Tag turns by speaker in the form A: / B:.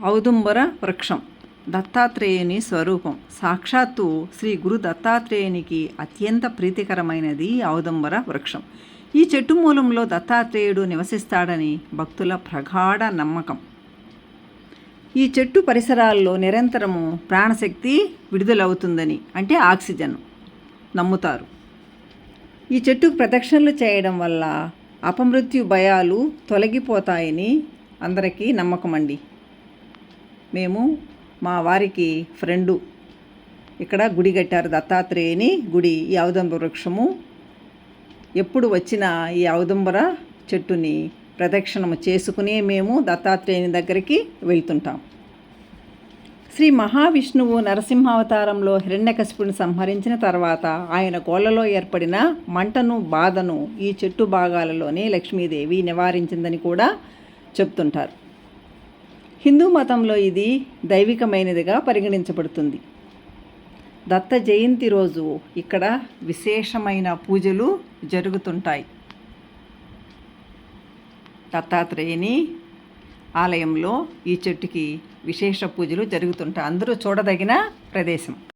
A: ఔదుంబర వృక్షం దత్తాత్రేయుని స్వరూపం. సాక్షాత్తు శ్రీ గురు దత్తాత్రేయునికి అత్యంత ప్రీతికరమైనది ఔదుంబర వృక్షం. ఈ చెట్టు మూలంలో దత్తాత్రేయుడు నివసిస్తాడని భక్తుల ప్రగాఢ నమ్మకం. ఈ చెట్టు పరిసరాల్లో నిరంతరము ప్రాణశక్తి విడుదలవుతుందని, అంటే ఆక్సిజన్ నమ్ముతారు. ఈ చెట్టుకు ప్రదక్షిణలు చేయడం వల్ల అపమృత్యు భయాలు తొలగిపోతాయని అందరికీ నమ్మకం అండి. మేము మా వారికి ఫ్రెండు ఇక్కడ గుడి కట్టారు, దత్తాత్రేయుని గుడి. ఈ ఔదుంబర వృక్షము ఎప్పుడు వచ్చినా ఈ ఔదుంబర చెట్టుని ప్రదక్షిణము చేసుకునే మేము దత్తాత్రేయుని దగ్గరికి వెళ్తుంటాం. శ్రీ మహావిష్ణువు నరసింహావతారంలో హిరణ్యకశిపుని సంహరించిన తర్వాత ఆయన గోళ్లలో ఏర్పడిన మంటను, బాధను ఈ చెట్టు భాగాలలోనే లక్ష్మీదేవి నివారించిందని కూడా చెప్తుంటారు. హిందూ మతంలో ఇది దైవికమైనదిగా పరిగణించబడుతుంది. దత్త జయంతి రోజు ఇక్కడ విశేషమైన పూజలు జరుగుతుంటాయి. దత్తాత్రేయుని ఆలయంలో ఈ చెట్టుకి విశేష పూజలు జరుగుతుంటాయి. అందరూ చూడదగిన ప్రదేశం.